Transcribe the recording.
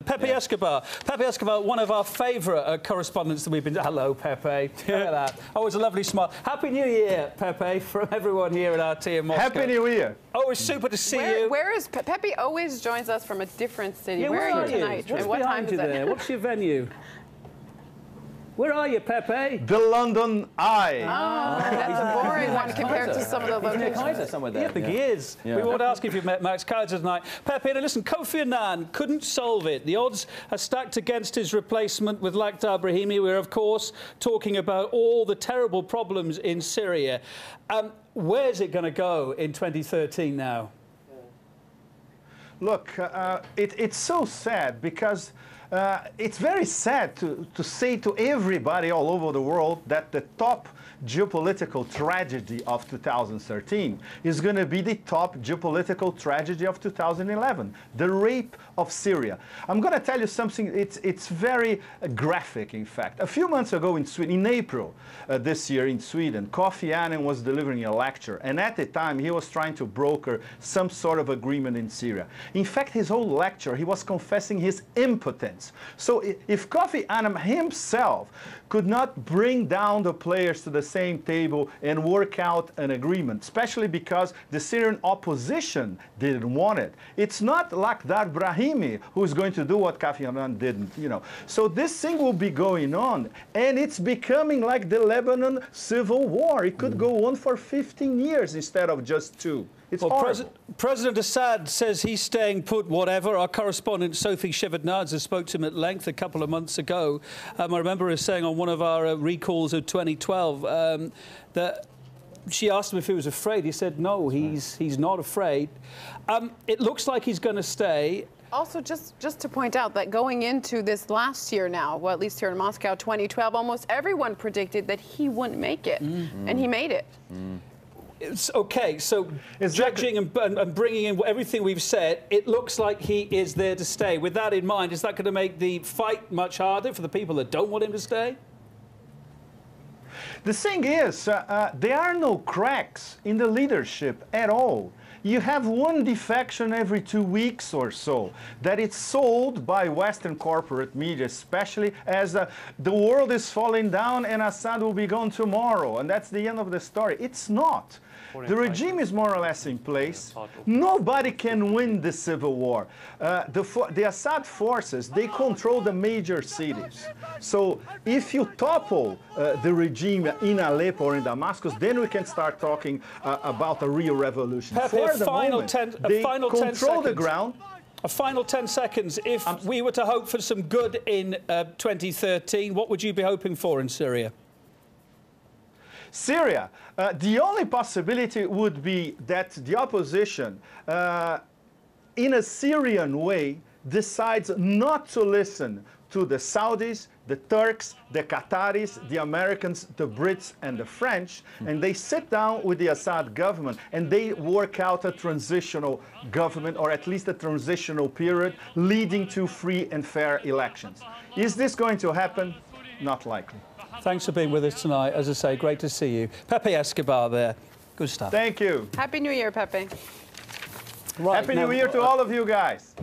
Pepe Escobar. Pepe Escobar, one of our favourite correspondents that we've been... Hello, Pepe. Look at that. Always a lovely smile. Happy New Year, Pepe, from everyone here at RT in Moscow. Happy New Year. Always super to see you. Where is Pepe? Always joins us from a different city. Yeah, where are you tonight? What's and what time is it? there? What's your venue? Where are you, Pepe? The London Eye. Oh, that's a boring one compared to some of the locations. Somewhere there. Yeah, I think he is. Yeah. We won't ask if you've met Max Kaiser tonight. Pepe, now listen, Kofi Annan couldn't solve it. The odds are stacked against his replacement with Lakhdar Brahimi. We're, of course, talking about all the terrible problems in Syria. Where's it going to go in 2013 now? Look, it's so sad because it's very sad to say to everybody all over the world that the top geopolitical tragedy of 2013 is going to be the top geopolitical tragedy of 2011, the rape of Syria. I'm going to tell you something, it's very graphic, in fact. A few months ago in Sweden, in April this year in Sweden, Kofi Annan was delivering a lecture, and at the time he was trying to broker some sort of agreement in Syria. In fact, his whole lecture, he was confessing his impotence. So if Kofi Annan himself could not bring down the players to the same table and work out an agreement, especially because the Syrian opposition didn't want it, it's not Lakhdar Brahimi who's going to do what Kofi Annan didn't, you know. So this thing will be going on, and it's becoming like the Lebanon Civil War. It could go on for 15 years instead of just 2. It's President Assad says he's staying put, whatever. Our correspondent, Sophie Shevardnadze, spoke to him at length a couple of months ago. I remember her saying on one of our recalls of 2012 that she asked him if he was afraid. He said, no, he's not afraid. It looks like he's going to stay. Also, just to point out that going into this last year now, well, at least here in Moscow, 2012, almost everyone predicted that he wouldn't make it, and he made it. It's okay, so judging and bringing in everything we've said, it looks like he is there to stay. With that in mind, is that going to make the fight much harder for the people that don't want him to stay? The thing is, there are no cracks in the leadership at all. You have one defection every 2 weeks or so that it's sold by Western corporate media, especially as the world is falling down and Assad will be gone tomorrow, and that's the end of the story. It's not. The regime is more or less in place. Nobody can win the civil war. The Assad forces, they control the major cities. So if you topple the regime in Aleppo or in Damascus, then we can start talking about a real revolution. Pepe, For the moment, they control the ground. A final 10 seconds. If we were to hope for some good in 2013, what would you be hoping for in Syria? Syria, the only possibility would be that the opposition, in a Syrian way, decides not to listen to the Saudis, the Turks, the Qataris, the Americans, the Brits, and the French, and they sit down with the Assad government and they work out a transitional government, or at least a transitional period, leading to free and fair elections. Is this going to happen? Not likely. Thanks for being with us tonight. As I say, great to see you. Pepe Escobar there. Good stuff. Thank you. Happy New Year, Pepe. Happy New Year to all of you guys.